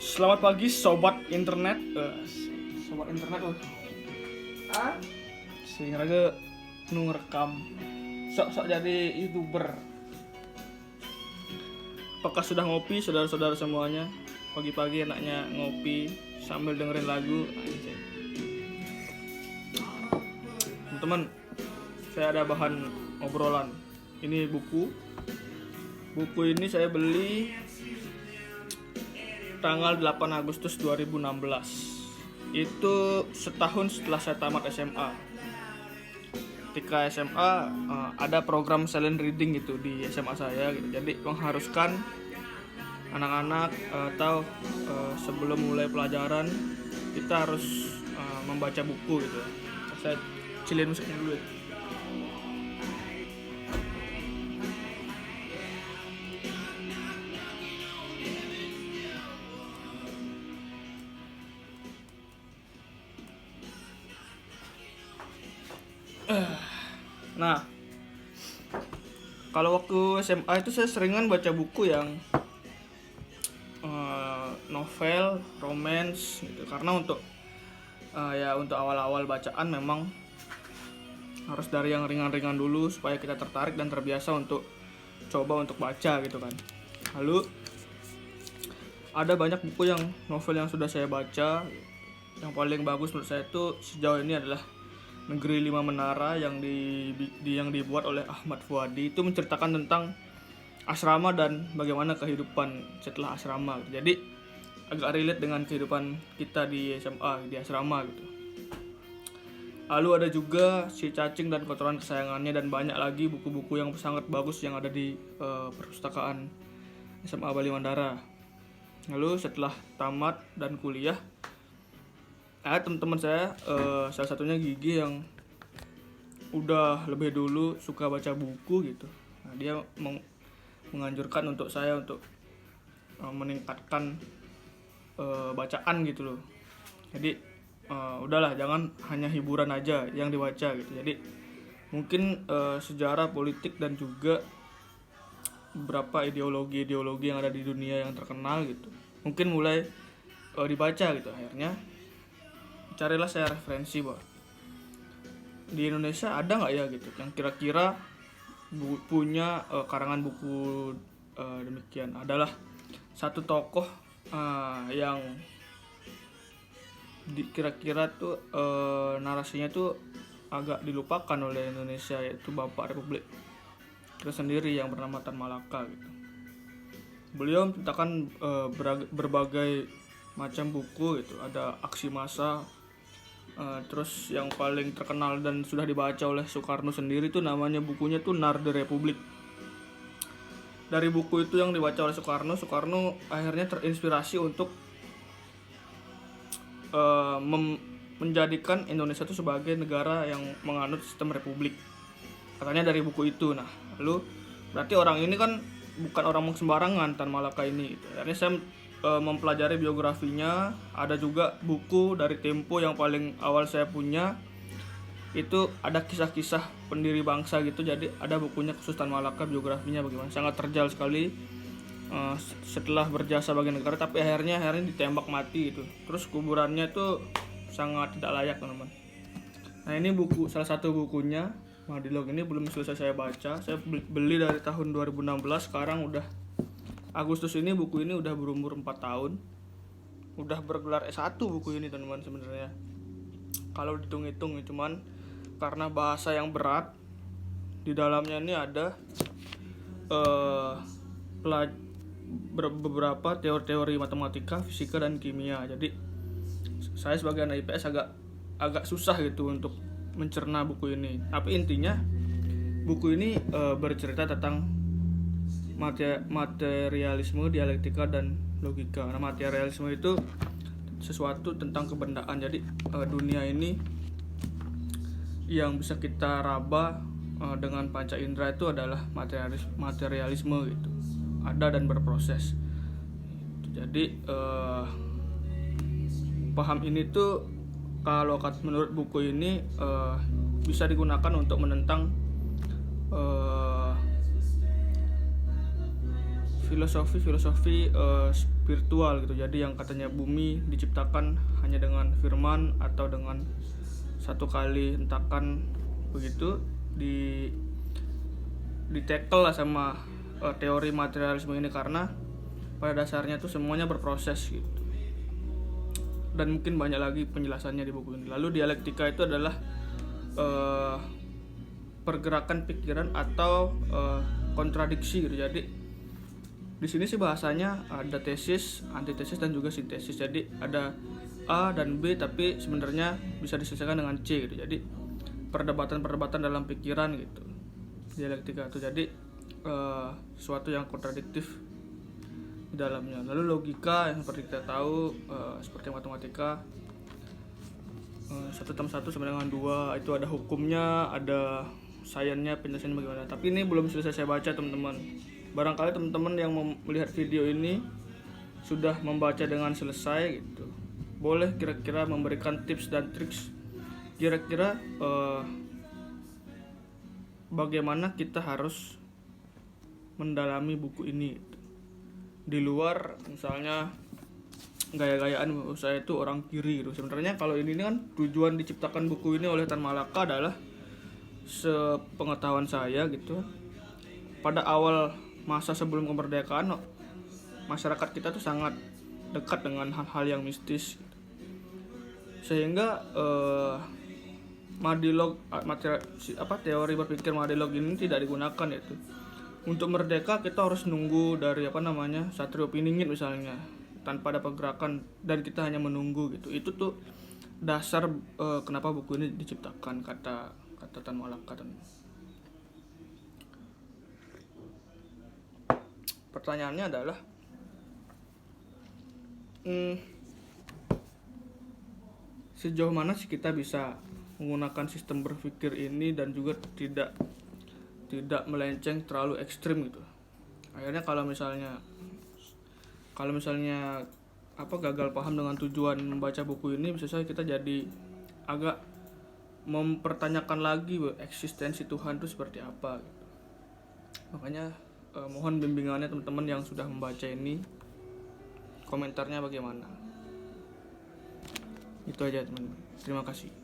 Selamat pagi sobat internet. Sobat internet loh. Sing raga nu ngerekam. Sok-sok jadi YouTuber. Apakah sudah ngopi saudara-saudara semuanya? Pagi-pagi enaknya ngopi sambil dengerin lagu. Anjay. Teman-teman, saya ada bahan obrolan. Ini buku. Buku ini saya beli tanggal 8 Agustus 2016. Itu setahun setelah saya tamat SMA. Ketika SMA ada program silent reading gitu di SMA saya gitu. Jadi mengharuskan anak-anak atau sebelum mulai pelajaran kita harus membaca buku gitu. Saya cilin musiknya dulu. Nah, kalau waktu SMA itu saya seringan baca buku yang novel, romance gitu. Karena untuk untuk awal-awal bacaan memang harus dari yang ringan-ringan dulu supaya kita tertarik dan terbiasa untuk coba untuk baca gitu kan. Lalu ada banyak buku yang novel yang sudah saya baca. Yang paling bagus menurut saya itu sejauh ini adalah Negeri Lima Menara yang dibuat oleh Ahmad Fuadi. Itu menceritakan tentang asrama dan bagaimana kehidupan setelah asrama gitu. Jadi agak relate dengan kehidupan kita di SMA, di asrama gitu. Lalu ada juga Si Cacing dan Kotoran Kesayangannya dan banyak lagi buku-buku yang sangat bagus yang ada di perpustakaan SMA Bali Mandara. Lalu setelah tamat dan kuliah, teman-teman saya salah satunya Gigi yang udah lebih dulu suka baca buku gitu. Nah, dia menganjurkan untuk saya untuk meningkatkan bacaan gitu loh. Jadi udahlah, jangan hanya hiburan aja yang dibaca gitu. Jadi mungkin sejarah, politik dan juga beberapa ideologi yang ada di dunia yang terkenal gitu mungkin mulai dibaca gitu. Akhirnya carilah saya referensi bahwa di Indonesia ada nggak ya gitu yang kira-kira punya karangan buku demikian. Adalah satu tokoh yang kira-kira tuh narasinya tuh agak dilupakan oleh Indonesia, yaitu Bapak Republik kita sendiri yang bernama Tan Malaka gitu. Beliau menceritakan berbagai macam buku gitu. Ada Aksi Massa. Terus yang paling terkenal dan sudah dibaca oleh Soekarno sendiri tuh namanya bukunya tuh Narde Republik. Dari buku itu yang dibaca oleh Soekarno akhirnya terinspirasi untuk menjadikan Indonesia itu sebagai negara yang menganut sistem republik. Katanya dari buku itu. Nah, lalu berarti orang ini kan bukan orang sembarangan, Tan Malaka ini gitu. Akhirnya saya mempelajari biografinya. Ada juga buku dari Tempo yang paling awal saya punya. Itu ada kisah-kisah pendiri bangsa gitu. Jadi ada bukunya khusus Tan Malaka, biografinya bagaimana. Sangat terjal sekali. Setelah berjasa bagi negara tapi akhirnya ditembak mati gitu. Terus kuburannya tuh sangat tidak layak, teman-teman. Nah, ini salah satu bukunya. Madilog ini belum selesai saya baca. Saya beli dari tahun 2016. Sekarang udah Agustus ini buku ini udah berumur 4 tahun. Udah bergelar S1 buku ini, teman-teman. Sebenarnya kalau dihitung-hitung, cuman karena bahasa yang berat di dalamnya ini ada beberapa teori-teori matematika, fisika dan kimia. Jadi saya sebagai anak IPS agak susah gitu untuk mencerna buku ini. Tapi intinya buku ini bercerita tentang materialisme, dialektika dan logika. Nah, materialisme itu sesuatu tentang kebendaan. Jadi dunia ini yang bisa kita raba dengan panca indera itu adalah materialisme gitu. Ada dan berproses. Jadi paham ini tuh kalau menurut buku ini bisa digunakan untuk menentang filosofi virtual gitu. Jadi yang katanya bumi diciptakan hanya dengan firman atau dengan satu kali hentakan begitu, di tackle lah sama teori materialisme ini, karena pada dasarnya tuh semuanya berproses gitu. Dan mungkin banyak lagi penjelasannya di buku ini. Lalu dialektika itu adalah pergerakan pikiran atau kontradiksi gitu. Jadi di sini sih bahasanya ada tesis, antitesis, dan juga sintesis. Jadi ada A dan B, tapi sebenarnya bisa diselesaikan dengan C gitu. Jadi perdebatan-perdebatan dalam pikiran gitu, dialektika itu. Jadi sesuatu yang kontradiktif di dalamnya. Lalu logika yang seperti kita tahu, seperti matematika, 1+1 sama dengan 2, itu ada hukumnya, ada sainsnya, penjelasannya bagaimana. Tapi ini belum selesai saya baca, teman-teman. Barangkali teman-teman yang melihat video ini sudah membaca dengan selesai gitu. Boleh kira-kira memberikan tips dan triks kira-kira bagaimana kita harus mendalami buku ini gitu. Di luar misalnya gaya-gayaan saya itu orang kiri gitu. Sebenarnya kalau ini kan tujuan diciptakan buku ini oleh Tan Malaka adalah, sepengetahuan saya gitu, pada awal masa sebelum kemerdekaan masyarakat kita tuh sangat dekat dengan hal-hal yang mistis gitu. Sehingga teori berpikir Madilog ini tidak digunakan yaitu. Untuk merdeka kita harus nunggu dari Satrio Piningit misalnya, tanpa ada pergerakan, dan kita hanya menunggu gitu. Itu tuh dasar kenapa buku ini diciptakan, kata Tan Malaka. Pertanyaannya adalah sejauh mana sih kita bisa menggunakan sistem berpikir ini dan juga tidak melenceng terlalu ekstrim gitu. Akhirnya kalau misalnya gagal paham dengan tujuan membaca buku ini, bisa saja kita jadi agak mempertanyakan lagi eksistensi Tuhan itu seperti apa gitu. Makanya mohon bimbingannya teman-teman yang sudah membaca ini, komentarnya bagaimana. Itu aja teman-teman. Terima kasih.